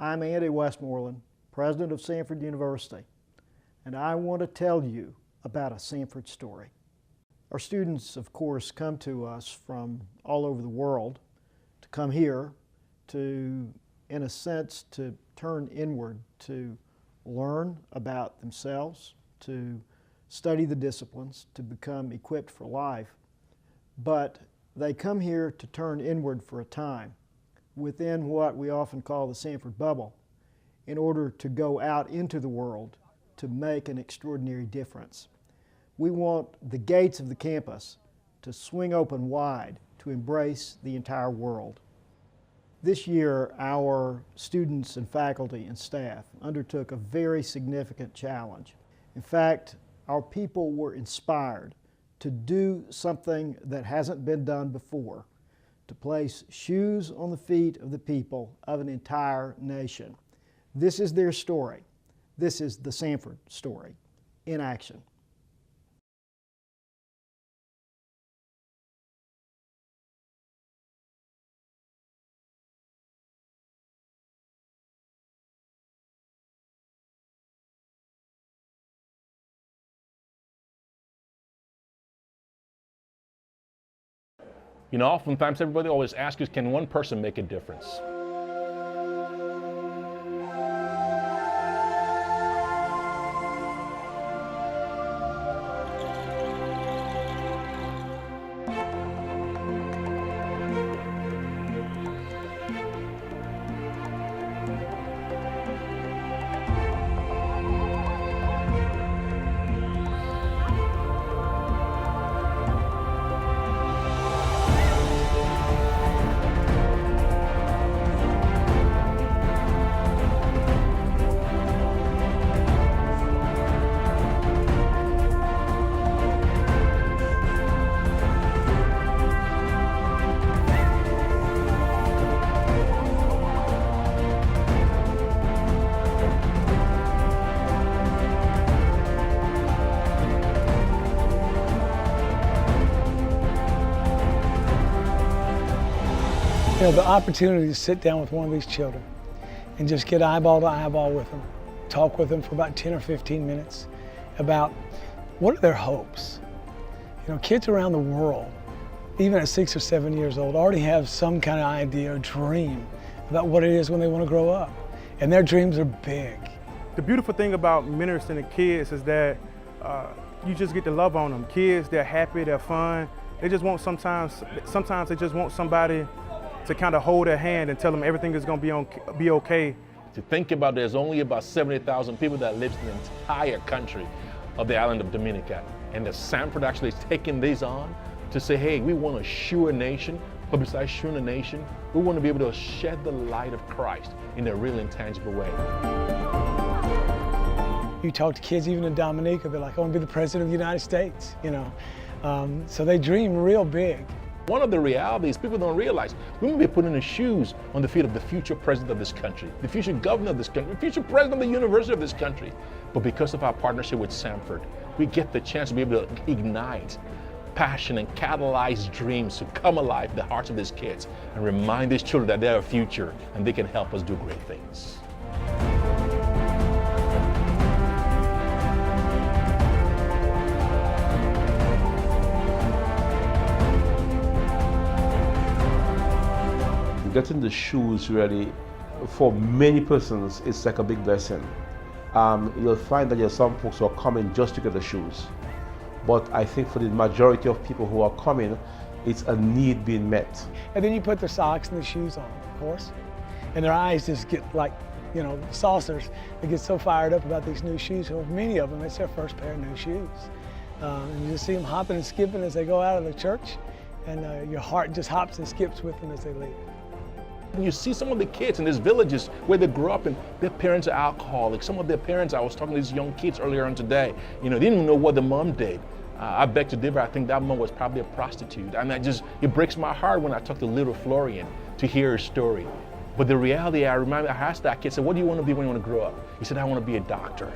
I'm Andy Westmoreland, president of Samford University, and I want to tell you about a Samford story. Our students, of course, come to us from all over the world to come here to, in a sense, to turn inward, to learn about themselves, to study the disciplines, to become equipped for life. But they come here to turn inward for a time within what we often call the Samford bubble in order to go out into the world to make an extraordinary difference. We want the gates of the campus to swing open wide to embrace the entire world. This year, our students and faculty and staff undertook a very significant challenge. In fact, our people were inspired to do something that hasn't been done before, to place shoes on the feet of the people of an entire nation. This is their story. This is the Samford story in action. You know, oftentimes everybody always asks us, can one person make a difference? You know, the opportunity to sit down with one of these children and just get eyeball to eyeball with them, talk with them for about 10 or 15 minutes about what are their hopes. You know, kids around the world, even at 6 or 7 years old, already have some kind of idea or dream about what it is when they want to grow up. And their dreams are big. The beautiful thing about ministering to kids is that you just get to love on them. Kids, they're happy, they're fun. They just want sometimes they just want somebody to kind of hold their hand and tell them everything is going to be okay. To think about, there's only about 70,000 people that live in the entire country of the island of Dominica. And the Samford actually is taking these on to say, hey, we want to assure a nation, but besides assuring a nation, we want to be able to shed the light of Christ in a real intangible way. You talk to kids even in Dominica, they're like, I want to be the president of the United States, you know. So they dream real big. One of the realities people don't realize, we may be putting the shoes on the feet of the future president of this country, the future governor of this country, the future president of the university of this country. But because of our partnership with Samford, we get the chance to be able to ignite passion and catalyze dreams to come alive in the hearts of these kids and remind these children that they're a future and they can help us do great things. Getting the shoes ready for many persons is like a big blessing. You'll find that there are some folks who are coming just to get the shoes. But I think for the majority of people who are coming, it's a need being met. And then you put their socks and the shoes on, of course. And their eyes just get like, you know, saucers. They get so fired up about these new shoes. So many of them, it's their first pair of new shoes. And you just see them hopping and skipping as they go out of the church. And your heart just hops and skips with them as they leave. You see some of the kids in these villages where they grew up and their parents are alcoholics. Some of their parents, I was talking to these young kids earlier on today, you know, they didn't even know what the mom did. I beg to differ, I think that mom was probably a prostitute. And it breaks my heart when I talk to little Florian to hear her story. But the reality, I asked that kid, I said, what do you want to be when you want to grow up? He said, I want to be a doctor.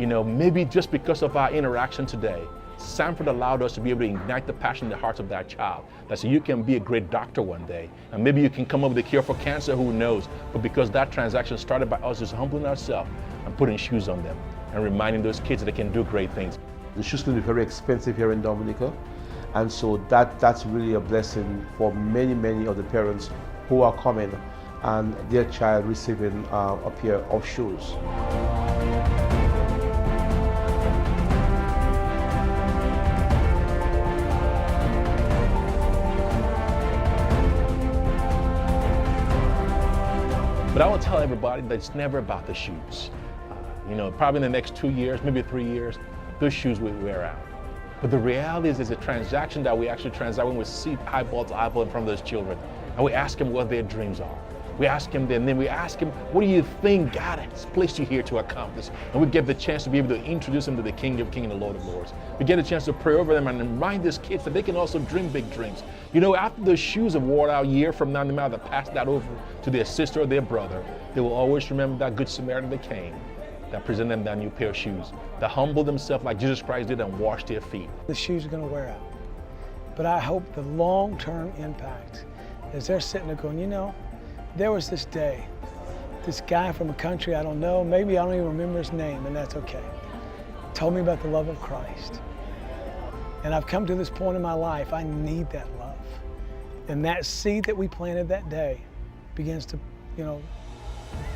You know, maybe just because of our interaction today, Samford allowed us to be able to ignite the passion in the hearts of that child. That so you can be a great doctor one day, and maybe you can come up with a cure for cancer, who knows? But because that transaction started by us just humbling ourselves and putting shoes on them and reminding those kids that they can do great things. The shoes can be very expensive here in Dominica, and so that's really a blessing for many of the parents who are coming and their child receiving a pair of shoes. But I will tell everybody that it's never about the shoes. Probably in the next 2 years, maybe 3 years, those shoes will wear out. But the reality is, it's a transaction that we actually transact when we see eyeball to eyeball in front of those children. And we ask them what their dreams are. We ask them, and then we ask them, what do you think God has placed you here to accomplish? And we get the chance to be able to introduce them to the King of Kings and the Lord of Lords. We get a chance to pray over them and remind these kids that they can also dream big dreams. After the shoes have worn out, a year from now, they might have to pass that over to their sister or their brother. They will always remember that good Samaritan that came, that presented them that new pair of shoes, that humbled themselves like Jesus Christ did and washed their feet. The shoes are going to wear out. But I hope the long-term impact is they're sitting there going, there was this day, this guy from a country I don't know, maybe I don't even remember his name, and that's okay, told me about the love of Christ. And I've come to this point in my life, I need that love. And that seed that we planted that day begins to,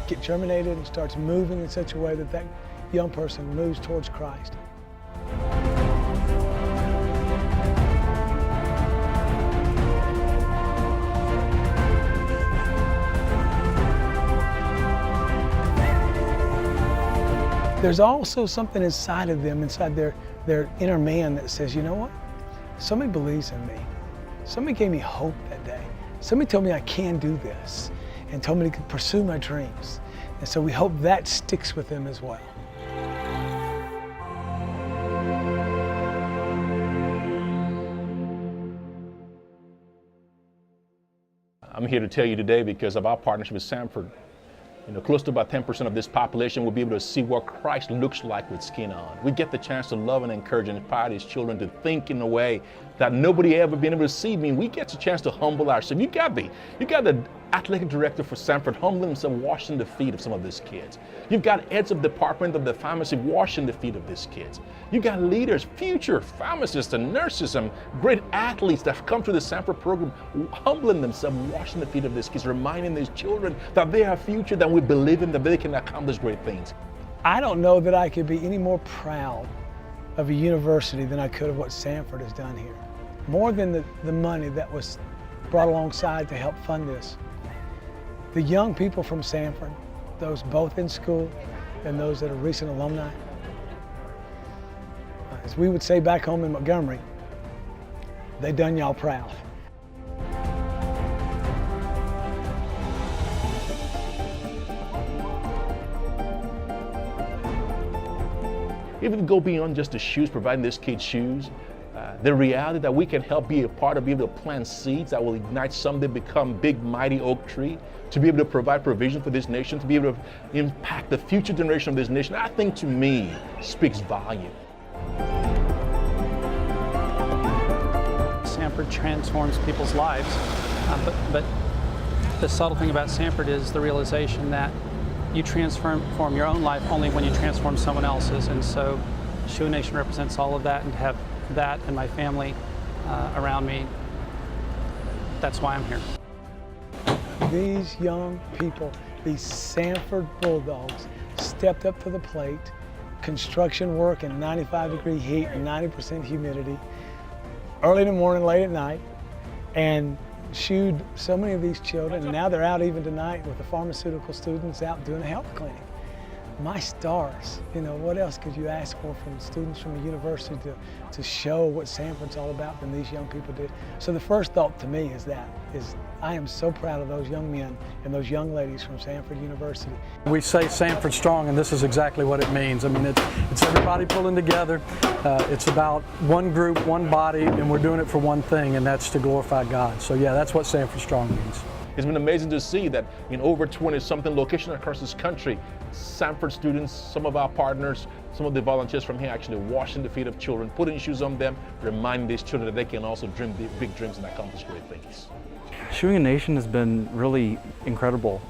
get germinated and starts moving in such a way that that young person moves towards Christ. There's also something inside of them, inside their inner man that says, you know what? Somebody believes in me. Somebody gave me hope that day. Somebody told me I can do this and told me to pursue my dreams. And so we hope that sticks with them as well. I'm here to tell you today because of our partnership with Samford. Close to about 10% of this population will be able to see what Christ looks like with skin on. We get the chance to love and encourage and inspire these children to think in a way that nobody ever been able to see. We get the chance to humble ourselves. You got the athletic director for Samford humbling himself, washing the feet of some of these kids. You've got heads of department of the pharmacy washing the feet of these kids. You got leaders, future pharmacists and nurses and great athletes that have come through the Samford program, humbling themselves, washing the feet of these kids, reminding these children that they have future, that we believe in, that they can accomplish great things. I don't know that I could be any more proud of a university than I could of what Samford has done here. More than the money that was brought alongside to help fund this. The young people from Samford, those both in school and those that are recent alumni, as we would say back home in Montgomery, they done y'all proud. Even go beyond just the shoes, providing these kids shoes, the reality that we can help be a part of, be able to plant seeds that will ignite someday, become big, mighty oak tree, to be able to provide provision for this nation, to be able to impact the future generation of this nation, I think to me speaks volume. Samford transforms people's lives, but the subtle thing about Samford is the realization that you transform your own life only when you transform someone else's, and so Shoe Nation represents all of that, and to have that and my family around me, that's why I'm here. These young people, these Samford Bulldogs, stepped up to the plate, construction work in 95-degree heat and 90% humidity, early in the morning, late at night, and shoed so many of these children, and now they're out even tonight with the pharmaceutical students out doing a health clinic. My stars, what else could you ask for from students from a university to show what Samford's all about than these young people do? So the first thought to me is I am so proud of those young men and those young ladies from Samford University. We say Samford Strong, and this is exactly what it means. I mean, it's everybody pulling together. It's about one group, one body, and we're doing it for one thing, and that's to glorify God. So yeah, that's what Samford Strong means. It's been amazing to see that in over 20-something locations across this country, Samford students, some of our partners, some of the volunteers from here actually washing the feet of children, putting shoes on them, reminding these children that they can also dream big dreams and accomplish great things. Shoeing a Nation has been really incredible.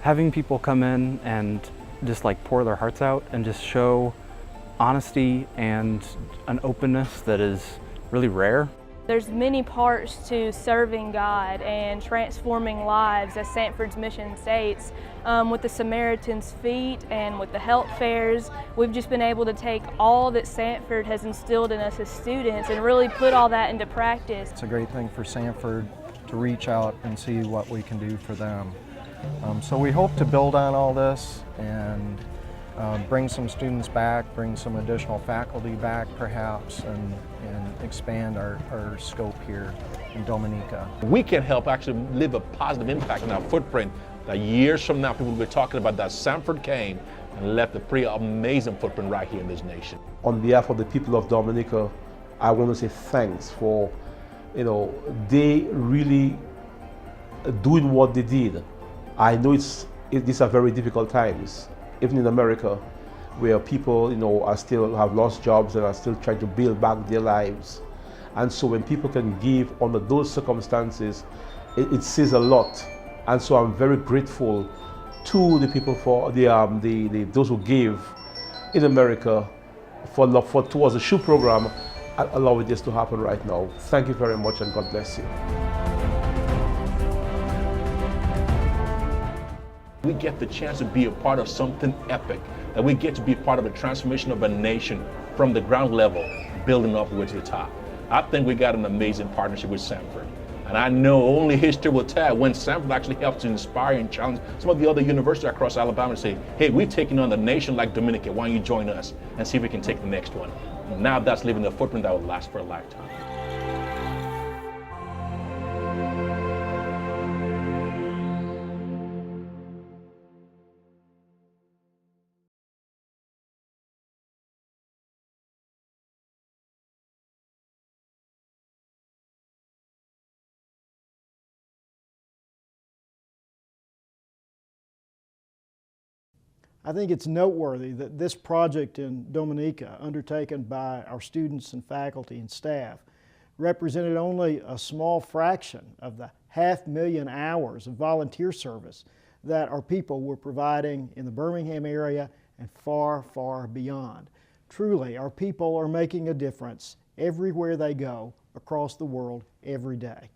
Having people come in and just like pour their hearts out and just show honesty and an openness that is really rare. There's many parts to serving God and transforming lives, as Samford's mission states. With the Samaritan's Feet and with the health fairs, we've just been able to take all that Samford has instilled in us as students and really put all that into practice. It's a great thing for Samford to reach out and see what we can do for them. So we hope to build on all this and bring some students back, bring some additional faculty back perhaps, and expand our scope here in Dominica. We can help actually leave a positive impact on our footprint that years from now people will be talking about that Samford came and left a pretty amazing footprint right here in this nation. On behalf of the people of Dominica, I want to say thanks for, they really doing what they did. I know these are very difficult times, even in America, where people, are still have lost jobs and are still trying to build back their lives. And so when people can give under those circumstances, it says a lot. And so I'm very grateful to the people for those who gave in America towards the shoe program and allowing this to happen right now. Thank you very much and God bless you. We get the chance to be a part of something epic, that we get to be part of the transformation of a nation from the ground level, building upward to the top. I think we got an amazing partnership with Samford. And I know only history will tell when Samford actually helped to inspire and challenge some of the other universities across Alabama to say, hey, we've taken on a nation like Dominica, why don't you join us and see if we can take the next one. And now that's leaving a footprint that will last for a lifetime. I think it's noteworthy that this project in Dominica, undertaken by our students and faculty and staff, represented only a small fraction of the 500,000 hours of volunteer service that our people were providing in the Birmingham area and far, far beyond. Truly, our people are making a difference everywhere they go across the world every day.